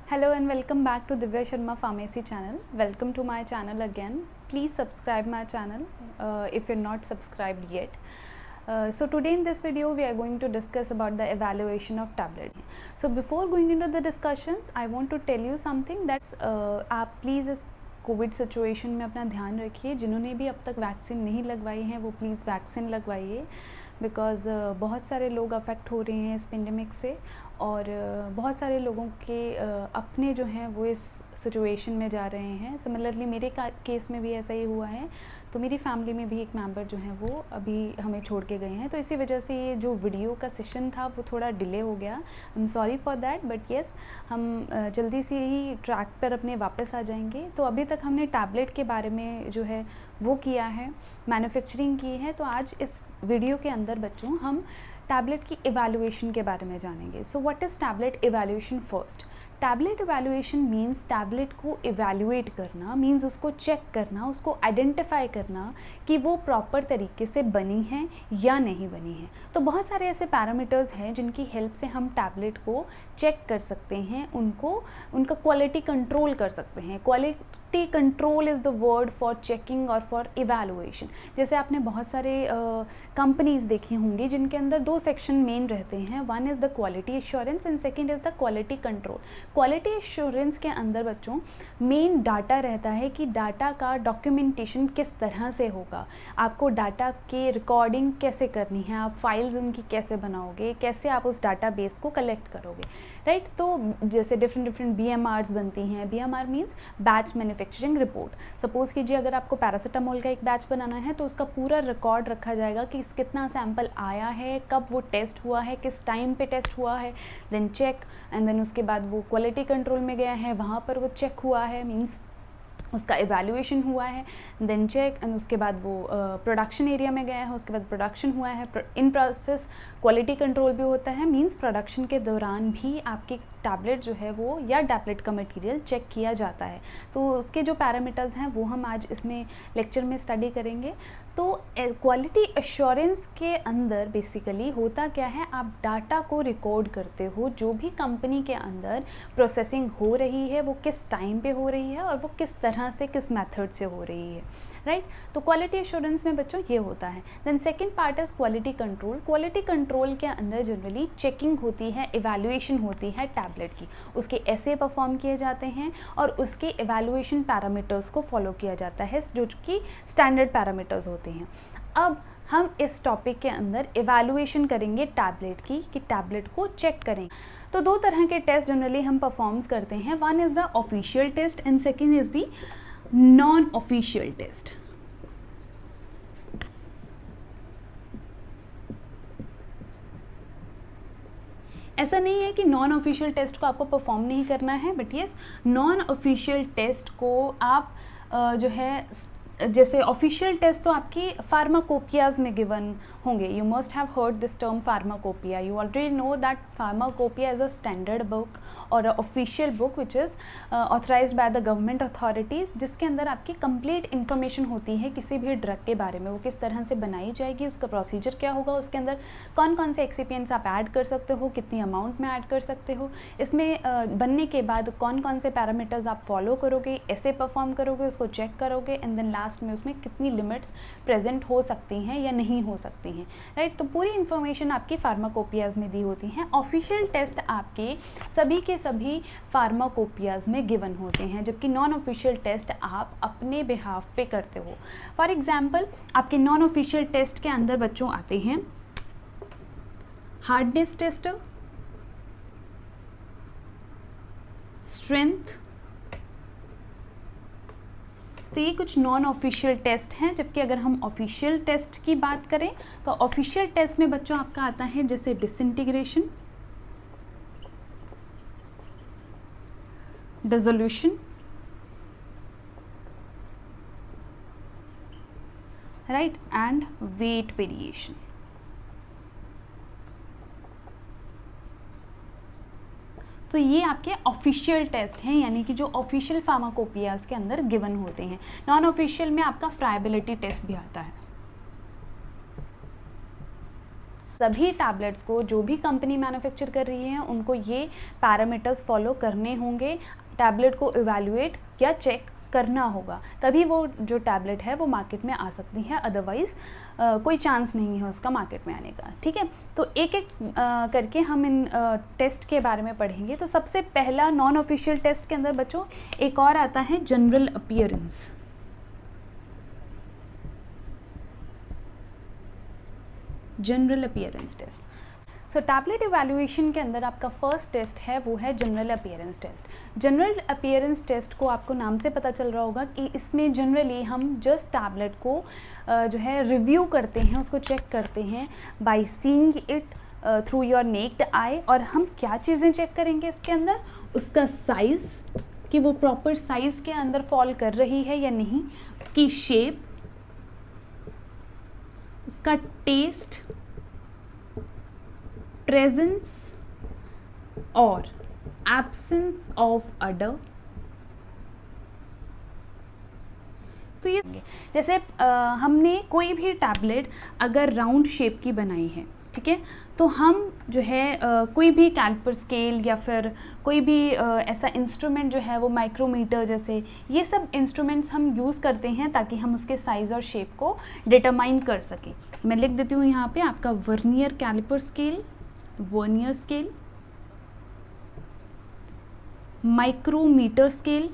Hello and welcome back to Divya Sharma Pharmacy channel. Welcome to my channel again. Please subscribe my channel if you're not subscribed yet. So today in this video we are going to discuss about the evaluation of tablet. So before going into the discussions, I want to tell you something that आप please इस Covid situation में अपना ध्यान रखिए. जिन्होंने भी अब तक वैक्सीन नहीं लगवाई है वो प्लीज़ वैक्सीन लगवाइए, बिकॉज़ बहुत सारे लोग अफेक्ट हो रहे हैं इस पेंडेमिक से और बहुत सारे लोगों के अपने जो हैं वो इस सिचुएशन में जा रहे हैं. सिमिलरली मेरे केस में भी ऐसा ही हुआ है. तो मेरी फैमिली में भी एक मेंबर जो हैं वो अभी हमें छोड़ के गए हैं. तो इसी वजह से ये जो वीडियो का सेशन था वो थोड़ा डिले हो गया. I am sorry for that, but yes हम जल्दी से ही ट्रैक पर अपने वापस आ जाएंगे. तो अभी तक हमने टैबलेट के बारे में जो है वो किया है, मैन्युफैक्चरिंग की है. तो आज इस वीडियो के अंदर बच्चों हम टैबलेट की इवैल्यूएशन के बारे में जानेंगे. So what is tablet evaluation? First, tablet evaluation means tablet को इवैल्यूएट करना, मींस उसको चेक करना, उसको आइडेंटिफाई करना कि वो प्रॉपर तरीके से बनी है या नहीं बनी है. तो बहुत सारे ऐसे पैरामीटर्स हैं जिनकी हेल्प से हम टैबलेट को चेक कर सकते हैं, उनका क्वालिटी कंट्रोल कर सकते हैं. Quality control is the word for checking और फॉर इवैल्यूएशन. जैसे आपने बहुत सारे कंपनीज़ देखी होंगी जिनके अंदर दो सेक्शन मेन रहते हैं. One is the quality assurance and second is the quality control. Quality assurance के अंदर बच्चों मेन डाटा रहता है कि डाटा का डॉक्यूमेंटेशन किस तरह से होगा, आपको डाटा के रिकॉर्डिंग कैसे करनी है, आप फाइल्स उनकी कैसे बनाओगे, कैसे आप उस डाटा बेस को कलेक्ट करोगे, राइट. तो जैसे डिफरेंट BMRs बनती हैं. BMR means batch manufacturing report. Suppose कीजिए अगर आपको पैरासीटामोल का एक बैच बनाना है तो उसका पूरा रिकॉर्ड रखा जाएगा कि कितना सैंपल आया है, कब वो टेस्ट हुआ है, किस टाइम पे टेस्ट हुआ है, देन चेक, एंड देन उसके बाद वो क्वालिटी कंट्रोल में गया है, वहाँ पर वो चेक हुआ है, मीन्स उसका इवैल्यूएशन हुआ है, देन चेक, एंड उसके बाद वो प्रोडक्शन एरिया में गया है, उसके बाद प्रोडक्शन हुआ है. इन प्रोसेस क्वालिटी कंट्रोल भी होता है, मींस प्रोडक्शन के दौरान भी आपकी टैबलेट जो है वो या टैबलेट का मटेरियल चेक किया जाता है. तो उसके जो पैरामीटर्स हैं वो हम आज इसमें लेक्चर में स्टडी करेंगे. तो क्वालिटी एश्योरेंस के अंदर बेसिकली होता क्या है, आप डाटा को रिकॉर्ड करते हो. जो भी कंपनी के अंदर प्रोसेसिंग हो रही है वो किस टाइम पे हो रही है और वो किस तरह से, किस मेथड से हो रही है, राइट. तो क्वालिटी एश्योरेंस में बच्चों ये होता है. Then second part is quality control. Quality control के अंदर जनरली चेकिंग होती है, इवैल्यूएशन होती है टैबलेट की. उसके ऐसे परफॉर्म किए जाते हैं और उसके इवैल्यूएशन पैरामीटर्स को फॉलो किया जाता है जो कि स्टैंडर्ड पैरामीटर्स होते हैं. अब हम इस टॉपिक के अंदर इवैल्यूएशन करेंगे टैबलेट की, कि टैबलेट को चेक करें. तो दो तरह के टेस्ट जनरली हम परफॉर्म्स करते हैं. One is the official test and second is the non official test. ऐसा नहीं है कि नॉन ऑफिशियल टेस्ट को आपको परफॉर्म नहीं करना है, but yes non official test को आप जो है, जैसे ऑफिशियल टेस्ट तो आपकी फार्माकोपियाज में गिवन होंगे. You must have heard this term pharmacopoeia. You already know that pharmacopoeia is a standard book और a official book which is authorised by the government authorities, जिसके अंदर आपकी कंप्लीट इन्फॉर्मेशन होती है किसी भी ड्रग के बारे में. वो किस तरह से बनाई जाएगी, उसका प्रोसीजर क्या होगा, उसके अंदर कौन कौन से एक्सिपिएंट्स आप ऐड कर सकते हो, कितनी अमाउंट में ऐड कर सकते हो, इसमें बनने के बाद कौन कौन से पैरामीटर्स आप फॉलो करोगे, ऐसे परफॉर्म करोगे, उसको चेक करोगे, एंड देन लास्ट में उसमें कितनी लिमिट्स प्रेजेंट हो सकती हैं या नहीं हो सकती हैं, राइट. तो पूरी इन्फॉर्मेशन आपकी फार्माकोपियाज में दी होती हैं. ऑफिशियल टेस्ट आपके सभी के सभी फार्माकोपियाज में गिवन होते हैं, जबकि नॉन ऑफिशियल टेस्ट आप अपने बिहाफ पे करते हो. फॉर एग्जाम्पल आपके नॉन ऑफिशियल टेस्ट के अंदर बच्चों आते हैं हार्डनेस टेस्ट, स्ट्रेंथ. तो ये कुछ नॉन ऑफिशियल टेस्ट हैं. जबकि अगर हम ऑफिशियल टेस्ट की बात करें तो ऑफिशियल टेस्ट में बच्चों आपका आता है जैसे disintegration, dissolution, right, and weight variation. तो ये आपके ऑफिशियल टेस्ट हैं, यानी कि जो ऑफिशियल फार्माकोपियाज के अंदर गिवन होते हैं. नॉन ऑफिशियल में आपका फ्रायबिलिटी टेस्ट भी आता है. सभी टैबलेट्स को जो भी कंपनी मैन्युफैक्चर कर रही है उनको ये पैरामीटर्स फॉलो करने होंगे, टैबलेट को इवैल्यूएट या चेक करना होगा, तभी वो जो टैबलेट है वो मार्केट में आ सकती है, अदरवाइज़ कोई चांस नहीं है उसका मार्केट में आने का। ठीक है, तो एक एक करके हम इन टेस्ट के बारे में पढ़ेंगे। तो सबसे पहला नॉन ऑफिशियल टेस्ट के अंदर बच्चों एक और आता है general appearance. General appearance test. So tablet evaluation के अंदर आपका फर्स्ट टेस्ट है वो है general appearance test. General appearance test को आपको नाम से पता चल रहा होगा कि इसमें जनरली हम जस्ट टैबलेट को जो है रिव्यू करते हैं, उसको चेक करते हैं by seeing it through your necked आई। और हम क्या चीज़ें चेक करेंगे इसके अंदर, उसका साइज़, कि वो प्रॉपर साइज़ के अंदर फॉल कर रही है या नहीं, उसकी शेप, उसका टेस्ट, प्रेजेंस और एब्सेंस ऑफ अडर। तो ये जैसे हमने कोई भी टैबलेट अगर राउंड शेप की बनाई है, ठीक है, तो हम जो है कोई भी कैलिपर स्केल या फिर कोई भी ऐसा इंस्ट्रूमेंट जो है वो माइक्रोमीटर जैसे, ये सब इंस्ट्रूमेंट्स हम यूज़ करते हैं ताकि हम उसके साइज़ और शेप को डिटरमाइन कर सकें। मैं लिख देती हूँ यहाँ पे आपका vernier calliper scale, vernier scale, micrometer scale.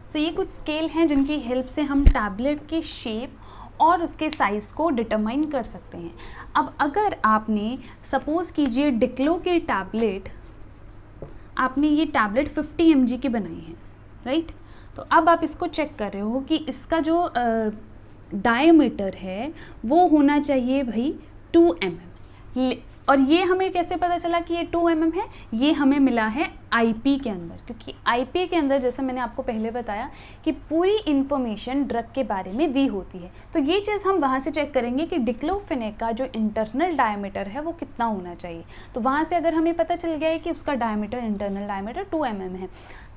So ये कुछ स्केल हैं जिनकी हेल्प से हम टैबलेट के शेप और उसके साइज़ को डिटरमाइन कर सकते हैं। अब अगर आपने सपोज़ कीजिए डिक्लो की टैबलेट, आपने ये टैबलेट 50 mg की बनाई है, राइट, तो अब आप इसको चेक कर रहे हो कि इसका जो डायमीटर है वो होना चाहिए भाई 2 mm। और ये हमें कैसे पता चला कि ये 2 mm है, ये हमें मिला है आईपी के अंदर, क्योंकि आईपी के अंदर जैसे मैंने आपको पहले बताया कि पूरी इन्फॉर्मेशन ड्रग के बारे में दी होती है। तो ये चीज़ हम वहाँ से चेक करेंगे कि डिक्लोफेनेक का जो इंटरनल डायमीटर है वो कितना होना चाहिए। तो वहाँ से अगर हमें पता चल गया है कि उसका डायमीटर, इंटरनल डायमीटर 2 mm है,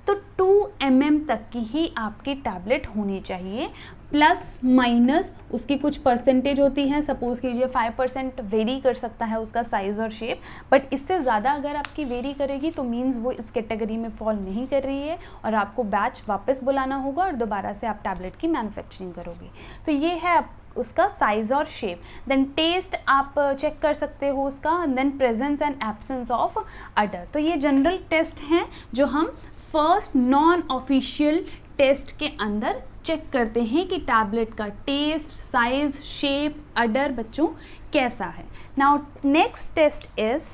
तो 2 mm तक की ही आपकी टैबलेट होनी चाहिए। प्लस माइनस उसकी कुछ परसेंटेज होती है, सपोज़ कीजिए 5% वेरी कर सकता है उसका साइज़ और शेप, बट इससे ज़्यादा अगर आपकी वेरी करेगी तो मीन्स वो इस कैटेगरी में फॉल नहीं कर रही है और आपको बैच वापस बुलाना होगा और दोबारा से आप टैबलेट की मैन्युफैक्चरिंग करोगे। तो ये है उसका साइज़ और शेप। देन टेस्ट आप चेक कर सकते हो उसका, then presence and absence of odour. तो ये जनरल टेस्ट हैं जो हम फर्स्ट नॉन ऑफिशियल टेस्ट के अंदर चेक करते हैं कि टैबलेट का टेस्ट, साइज, शेप, अडर बच्चों कैसा है। Now next test is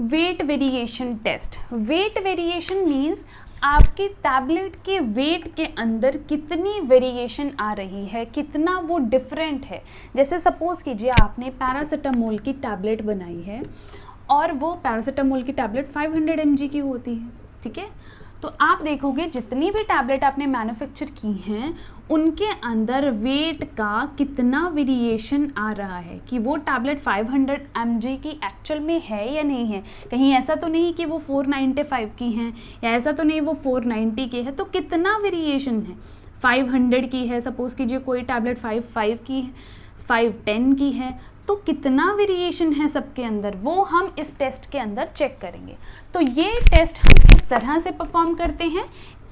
weight variation test. Weight variation means आपकी टैबलेट के वेट के अंदर कितनी वेरिएशन आ रही है, कितना वो डिफरेंट है। जैसे सपोज़ कीजिए आपने पैरासीटामोल की टैबलेट बनाई है और वो पैरासीटामोल की टैबलेट 500 mg की होती है, ठीक है, तो आप देखोगे जितनी भी टैबलेट आपने मैन्युफैक्चर की हैं उनके अंदर वेट का कितना वेरिएशन आ रहा है, कि वो टैबलेट 500 mg की एक्चुअल में है या नहीं है। कहीं ऐसा तो नहीं कि वो 495 की हैं या ऐसा तो नहीं वो 490 की है, तो कितना वेरिएशन है। 500 की है, सपोज़ कीजिए कोई टैबलेट 55 की है, 510 की है, तो कितना वेरिएशन है सबके अंदर, वो हम इस टेस्ट के अंदर चेक करेंगे। तो ये टेस्ट हम किस तरह से परफॉर्म करते हैं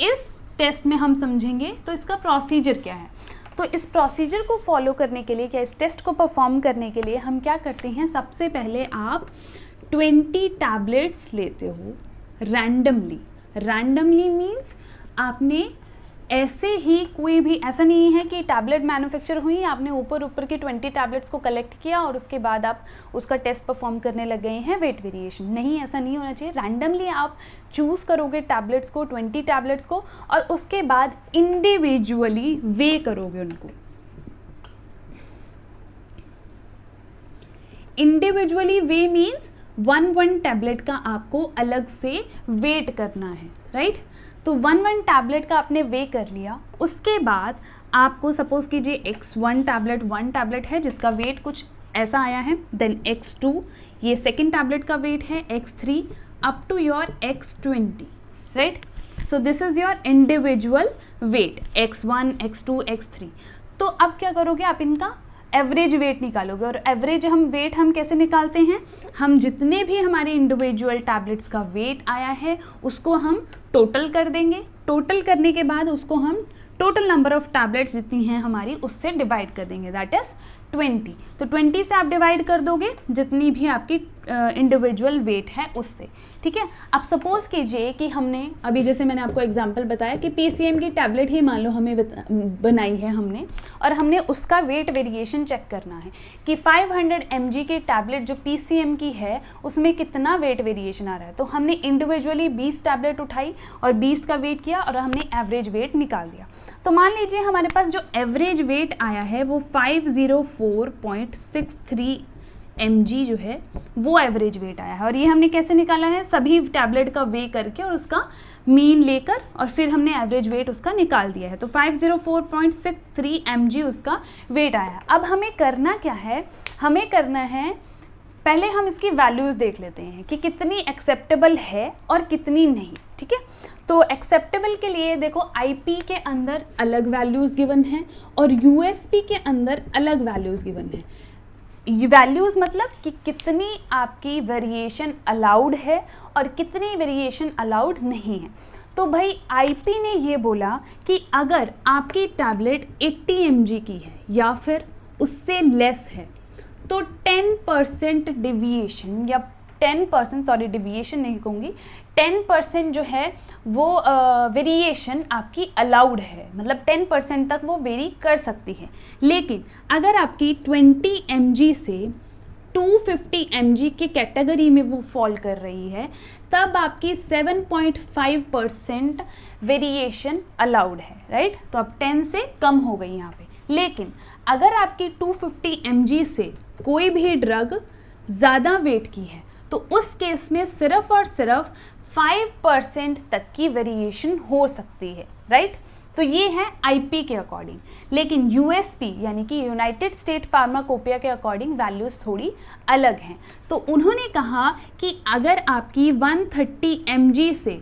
इस टेस्ट में हम समझेंगे। तो इसका प्रोसीजर क्या है, तो इस प्रोसीजर को फॉलो करने के लिए, क्या इस टेस्ट को परफॉर्म करने के लिए हम क्या करते हैं, सबसे पहले आप 20 टैबलेट्स लेते हो रैंडमली। रैंडमली मीन्स आपने ऐसे ही कोई भी, ऐसा नहीं है कि टैबलेट मैन्युफैक्चर हुई, आपने ऊपर ऊपर की 20 टैबलेट्स को कलेक्ट किया और उसके बाद आप उसका टेस्ट परफॉर्म करने लग गए हैं वेट वेरिएशन। नहीं, ऐसा नहीं होना चाहिए। रैंडमली आप चूज़ करोगे टैबलेट्स को, 20 टैबलेट्स को, और उसके बाद इंडिविजुअली वे करोगे उनको। इंडिविजुअली वे मीन्स 1 टैबलेट का आपको अलग से वेट करना है, राइट। तो 1 टैबलेट का आपने वे कर लिया, उसके बाद आपको सपोज़ कीजिए X1 टैबलेट 1 टैबलेट है जिसका वेट कुछ ऐसा आया है, देन x2 ये सेकेंड टैबलेट का वेट है, x3 up to your x20, right. So this is your individual weight x1, x2, x3। तो अब क्या करोगे, आप इनका एवरेज वेट निकालोगे, और एवरेज वेट हम कैसे निकालते हैं, हम जितने भी हमारे इंडिविजुअल टैबलेट्स का वेट आया है उसको हम टोटल कर देंगे, टोटल करने के बाद उसको हम टोटल नंबर ऑफ टैबलेट्स जितनी हैं हमारी उससे डिवाइड कर देंगे, दैट इज 20। तो 20 से आप डिवाइड कर दोगे जितनी भी आपकी इंडिविजुअल वेट है उससे, ठीक है। अब सपोज कीजिए कि हमने अभी जैसे मैंने आपको एग्जांपल बताया कि PCM की टैबलेट ही मान लो हमें बनाई है हमने, और हमने उसका वेट वेरिएशन चेक करना है कि 500 mg की टैबलेट जो PCM की है उसमें कितना वेट वेरिएशन आ रहा है। तो हमने इंडिविजुअली 20 टैबलेट उठाई और 20 का वेट किया और हमने एवरेज वेट निकाल दिया। तो मान लीजिए हमारे पास जो एवरेज वेट आया है वो 504.63 mg जो है वो एवरेज वेट आया है, और ये हमने कैसे निकाला है, सभी टैबलेट का वे करके और उसका मीन लेकर और फिर हमने एवरेज वेट उसका निकाल दिया है। तो 504.63 mg उसका वेट आया। अब हमें करना क्या है, हमें करना है पहले हम इसकी वैल्यूज़ देख लेते हैं कि कितनी एक्सेप्टेबल है और कितनी नहीं, ठीक है। तो एक्सेप्टेबल के लिए देखो IP के अंदर अलग वैल्यूज़ गिवन है और USP के अंदर अलग वैल्यूज़ गिवन है। वैल्यूज़ मतलब कि कितनी आपकी वेरिएशन अलाउड है और कितनी वेरिएशन अलाउड नहीं है। तो भाई IP ने ये बोला कि अगर आपकी टैबलेट 80 mg की है या फिर उससे लेस है तो 10% डिविएशन या 10%, सॉरी डिविएशन नहीं कहूँगी, 10% जो है वो वेरिएशन आपकी अलाउड है, मतलब 10% तक वो वेरी कर सकती है। लेकिन अगर आपकी 20 mg से 250 mg की कैटेगरी में वो फॉल कर रही है तब आपकी 7.5% वेरिएशन अलाउड है, राइट। तो अब 10 से कम हो गई यहाँ पे। लेकिन अगर आपकी 250 mg से कोई भी ड्रग ज़्यादा वेट की है तो उस केस में सिर्फ और सिर्फ 5% तक की वेरिएशन हो सकती है, राइट। तो ये है IP के अकॉर्डिंग। लेकिन USP यानी कि यूनाइटेड स्टेट फार्माकोपिया के अकॉर्डिंग वैल्यूज़ थोड़ी अलग हैं। तो उन्होंने कहा कि अगर आपकी 130 mg से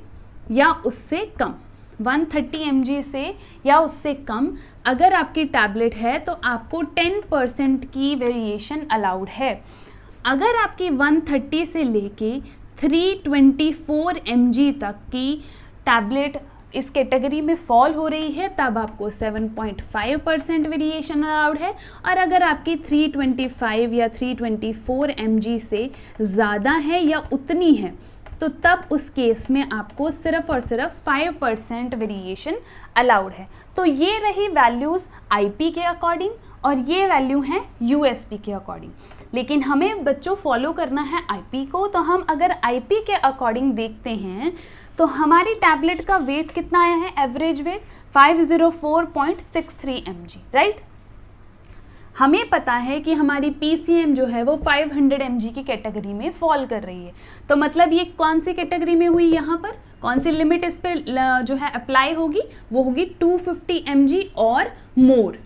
या उससे कम, 130 mg से या उससे कम अगर आपकी टैबलेट है तो आपको 10% की वेरिएशन अलाउड है। अगर आपकी 130 से लेके 324 mg तक की टैबलेट इस कैटेगरी में फॉल हो रही है तब आपको 7.5% वेरिएशन अलाउड है, और अगर आपकी 325 या 324 mg से ज़्यादा है या उतनी है तो तब उस केस में आपको सिर्फ और सिर्फ 5% वेरिएशन अलाउड है। तो ये रही वैल्यूज़ IP के अकॉर्डिंग और ये वैल्यू हैं USP के अकॉर्डिंग। लेकिन हमें बच्चों फॉलो करना है IP को, तो हम अगर IP के अकॉर्डिंग देखते हैं तो हमारी टैबलेट का वेट कितना आया है, एवरेज वेट 504.63 mg, राइट। हमें पता है कि हमारी PCM जो है वो 500 mg की कैटेगरी में फॉल कर रही है। तो मतलब ये कौन सी कैटेगरी में हुई, यहाँ पर कौन सी लिमिट इस पर जो है अप्लाई होगी, वो होगी 250 mg और मोर।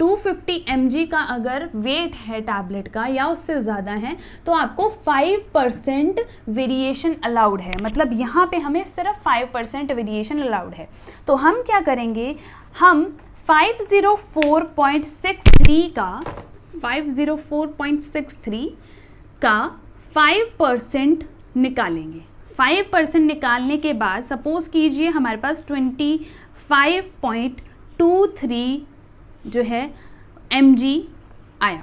250 mg का अगर वेट है टैबलेट का या उससे ज़्यादा है तो आपको 5% वेरिएशन अलाउड है, मतलब यहाँ पे हमें सिर्फ 5% वेरिएशन अलाउड है। तो हम क्या करेंगे, हम 504.63 का 5% निकालेंगे। 5% निकालने के बाद सपोज़ कीजिए हमारे पास 25.23 जो है mg आया,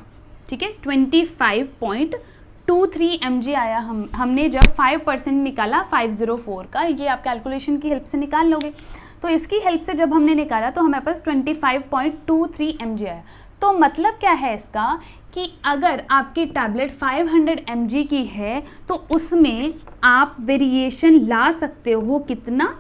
ठीक है, 25.23 mg आया। हमने जब 5% निकाला 504 का, ये आप कैलकुलेशन की हेल्प से निकाल लोगे। तो इसकी हेल्प से जब हमने निकाला तो हमारे पास 25.23 mg आया। तो मतलब क्या है इसका कि अगर आपकी टैबलेट 500 mg की है तो उसमें आप वेरिएशन ला सकते हो कितना,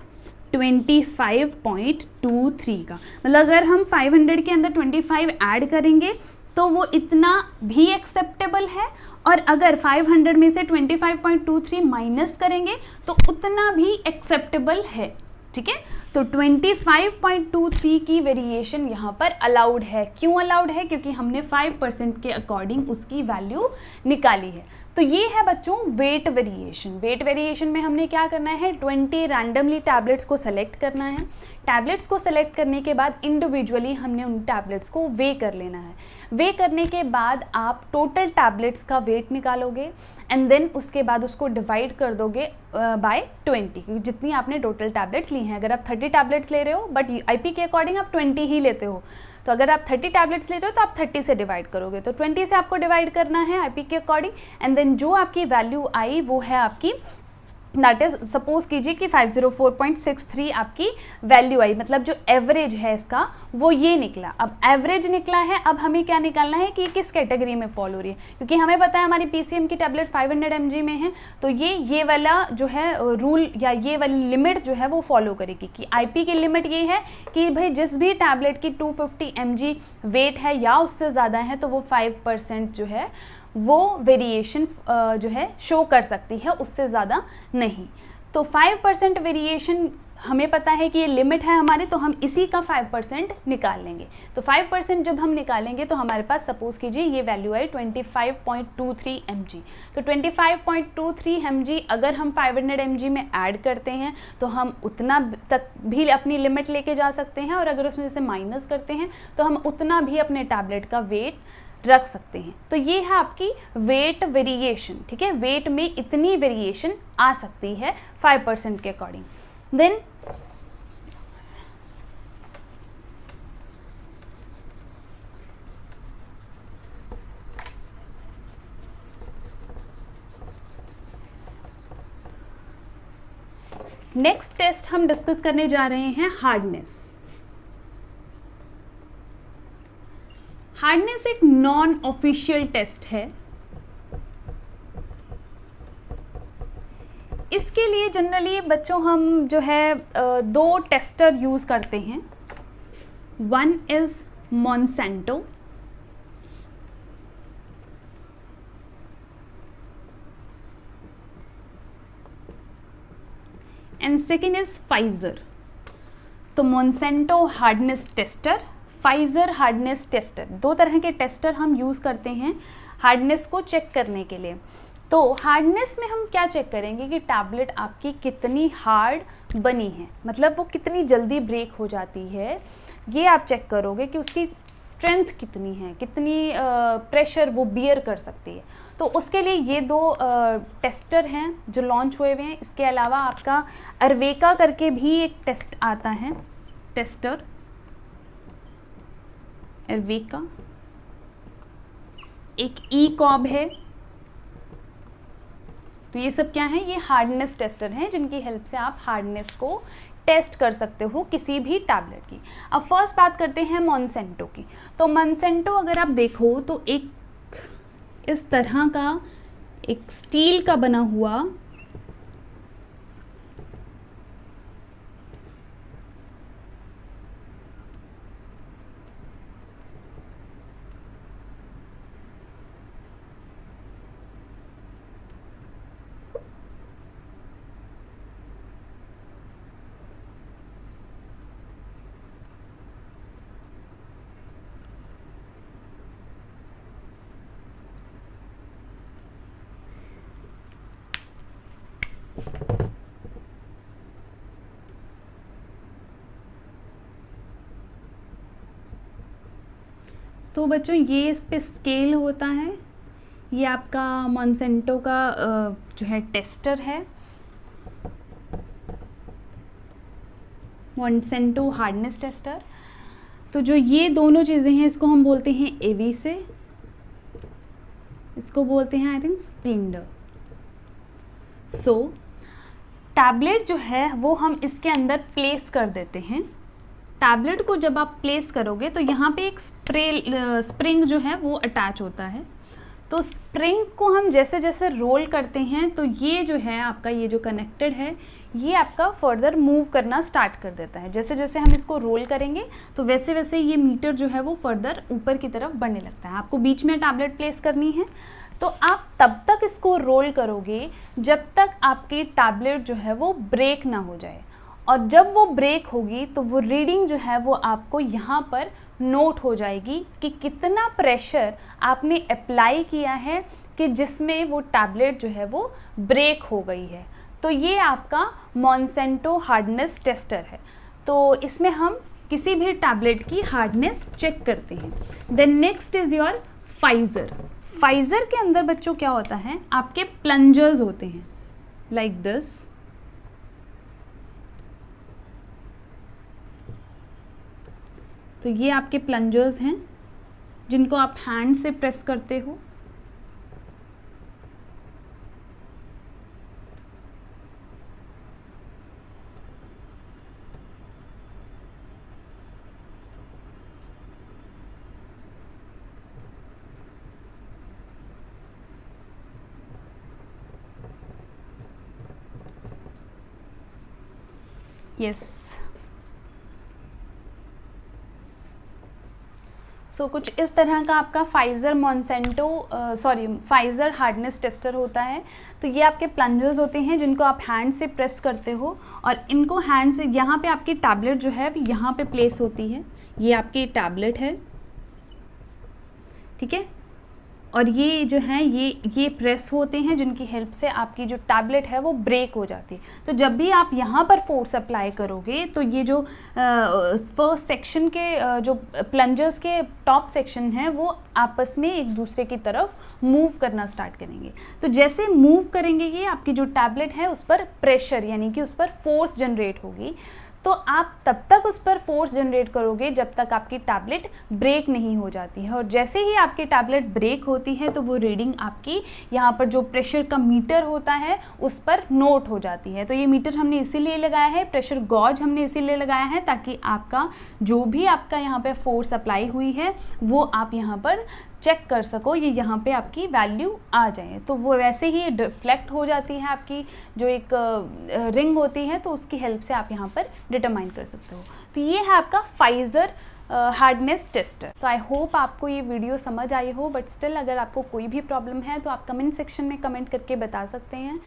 25.23 का। मतलब अगर हम 500 के अंदर 25 ऐड करेंगे तो वो इतना भी एक्सेप्टेबल है, और अगर 500 में से 25.23 माइनस करेंगे तो उतना भी एक्सेप्टेबल है, ठीक है। तो 25.23 की वेरिएशन यहाँ पर अलाउड है। क्यों अलाउड है? क्योंकि हमने 5% के अकॉर्डिंग उसकी वैल्यू निकाली है। तो ये है बच्चों वेट वेरिएशन। वेट वेरिएशन में हमने क्या करना है, 20 रैंडमली टैबलेट्स को सेलेक्ट करना है। टैबलेट्स को सेलेक्ट करने के बाद इंडिविजुअली हमने उन टैबलेट्स को वे कर लेना है। वे करने के बाद आप टोटल टैबलेट्स का वेट निकालोगे एंड देन उसके बाद उसको डिवाइड कर दोगे बाय 20, क्योंकि जितनी आपने टोटल टैबलेट्स ली हैं। अगर आप 30 टैबलेट्स ले रहे हो बट आईपी के अकॉर्डिंग आप 20 ही लेते हो, तो अगर आप 30 टैबलेट्स लेते हो तो आप 30 से डिवाइड करोगे, तो 20 से आपको डिवाइड करना है आईपी के अकॉर्डिंग एंड देन जो आपकी वैल्यू आई वो है आपकी, दैट इज सपोज कीजिए कि 504.63 आपकी वैल्यू आई, मतलब जो एवरेज है इसका वो ये निकला। अब एवरेज निकला है, अब हमें क्या निकालना है कि किस कैटेगरी में फॉल हो रही है, क्योंकि हमें पता है हमारी पीसीएम की टैबलेट 500 mg में है, तो ये वाला जो है रूल या ये वाली लिमिट जो है वो फॉलो करेगी कि आईपी की लिमिट ये है कि भाई जिस भी टैबलेट की 250 mg वेट है या उससे ज़्यादा है तो वो 5% जो है वो वेरिएशन जो है शो कर सकती है, उससे ज़्यादा नहीं। तो 5% वेरिएशन हमें पता है कि ये लिमिट है हमारी, तो हम इसी का 5% निकाल लेंगे। तो 5% जब हम निकालेंगे तो हमारे पास सपोज कीजिए ये वैल्यू आई 25.23 mg। तो 25.23 mg अगर हम 500 mg में ऐड करते हैं तो हम उतना तक भी अपनी लिमिट लेके जा सकते हैं, और अगर उसमें से माइनस करते हैं तो हम उतना भी अपने टैबलेट का वेट रख सकते हैं। तो ये है आपकी वेट वेरिएशन, ठीक है। वेट में इतनी वेरिएशन आ सकती है 5% के अकॉर्डिंग। देन नेक्स्ट टेस्ट हम डिस्कस करने जा रहे हैं हार्डनेस। हार्डनेस एक नॉन ऑफिशियल टेस्ट है। इसके लिए जनरली बच्चों हम जो है दो टेस्टर यूज़ करते हैं। One is Monsanto and second is Pfizer. तो Monsanto hardness tester, Pfizer hardness tester, दो तरह के टेस्टर हम यूज़ करते हैं हार्डनेस को चेक करने के लिए। तो हार्डनेस में हम क्या चेक करेंगे कि टैबलेट आपकी कितनी हार्ड बनी है, मतलब वो कितनी जल्दी ब्रेक हो जाती है, ये आप चेक करोगे कि उसकी स्ट्रेंथ कितनी है, कितनी प्रेशर वो बियर कर सकती है। तो उसके लिए ये दो टेस्टर हैं जो लॉन्च हुए हुए हैं। इसके अलावा आपका अर्वेका करके भी एक टेस्ट आता है, टेस्टर अर्वेका, एक ई-कॉब है। तो ये सब क्या है, ये हार्डनेस टेस्टर हैं जिनकी हेल्प से आप हार्डनेस को टेस्ट कर सकते हो किसी भी टैबलेट की। अब फर्स्ट बात करते हैं मॉन्सेंटो की। तो मॉन्सेंटो अगर आप देखो तो एक इस तरह का एक स्टील का बना हुआ तो बच्चों ये इस पे स्केल होता है। ये आपका मॉन्सेंटो का जो है टेस्टर है, मॉन्सेंटो हार्डनेस टेस्टर। तो जो ये दोनों चीज़ें हैं इसको हम बोलते हैं एवी से, इसको बोलते हैं आई थिंक स्प्लिंडर। सो टैबलेट जो है वो हम इसके अंदर प्लेस कर देते हैं। टैबलेट को जब आप प्लेस करोगे तो यहाँ पे एक स्प्रिंग जो है वो अटैच होता है। तो स्प्रिंग को हम जैसे जैसे रोल करते हैं तो ये जो है आपका ये जो कनेक्टेड है ये आपका फर्दर मूव करना स्टार्ट कर देता है। जैसे जैसे हम इसको रोल करेंगे तो वैसे वैसे ये मीटर जो है वो फर्दर ऊपर की तरफ बढ़ने लगता है। आपको बीच में टैबलेट प्लेस करनी है तो आप तब तक इसको रोल करोगे जब तक आपकी टैबलेट जो है वो ब्रेक ना हो जाए। और जब वो ब्रेक होगी तो वो रीडिंग जो है वो आपको यहाँ पर नोट हो जाएगी कि कितना प्रेशर आपने अप्लाई किया है कि जिसमें वो टैबलेट जो है वो ब्रेक हो गई है। तो ये आपका मॉन्सेंटो हार्डनेस टेस्टर है। तो इसमें हम किसी भी टैबलेट की हार्डनेस चेक करते हैं। देन नेक्स्ट इज़ योर फाइज़र। फाइज़र के अंदर बच्चों क्या होता है, आपके प्लंजर्स होते हैं लाइक दिस। तो ये आपके प्लंजर्स हैं जिनको आप हैंड से प्रेस करते हो। यस, सो कुछ इस तरह का आपका फाइज़र फाइज़र हार्डनेस टेस्टर होता है। तो ये आपके प्लंजर्स होते हैं जिनको आप हैंड से प्रेस करते हो और इनको हैंड से, यहाँ पे आपकी टैबलेट जो है यहाँ पे प्लेस होती है। ये आपकी टैबलेट है, ठीक है, और ये जो है ये प्रेस होते हैं जिनकी हेल्प से आपकी जो टैबलेट है वो ब्रेक हो जाती है। तो जब भी आप यहाँ पर फोर्स अप्लाई करोगे तो ये जो फर्स्ट सेक्शन के जो प्लंजर्स के टॉप सेक्शन है वो आपस में एक दूसरे की तरफ मूव करना स्टार्ट करेंगे। तो जैसे मूव करेंगे ये आपकी जो टैबलेट है उस पर प्रेशर यानी कि उस पर फोर्स जनरेट होगी। तो आप तब तक उस पर फोर्स जनरेट करोगे जब तक आपकी टैबलेट ब्रेक नहीं हो जाती है। और जैसे ही आपकी टैबलेट ब्रेक होती है तो वो रीडिंग आपकी यहाँ पर जो प्रेशर का मीटर होता है उस पर नोट हो जाती है। तो ये मीटर हमने इसीलिए लगाया है, प्रेशर गॉज हमने इसीलिए लगाया है ताकि आपका जो भी आपका यहाँ पे फोर्स अप्लाई हुई है वो आप यहाँ पर चेक कर सको, ये यहाँ पे आपकी वैल्यू आ जाए। तो वो वैसे ही रिफ्लेक्ट हो जाती है आपकी जो एक रिंग होती है, तो उसकी हेल्प से आप यहाँ पर डिटरमाइन कर सकते हो। तो ये है आपका फाइज़र हार्डनेस टेस्टर। तो आई होप आपको ये वीडियो समझ आई हो, बट स्टिल अगर आपको कोई भी प्रॉब्लम है तो आप कमेंट सेक्शन में कमेंट करके बता सकते हैं।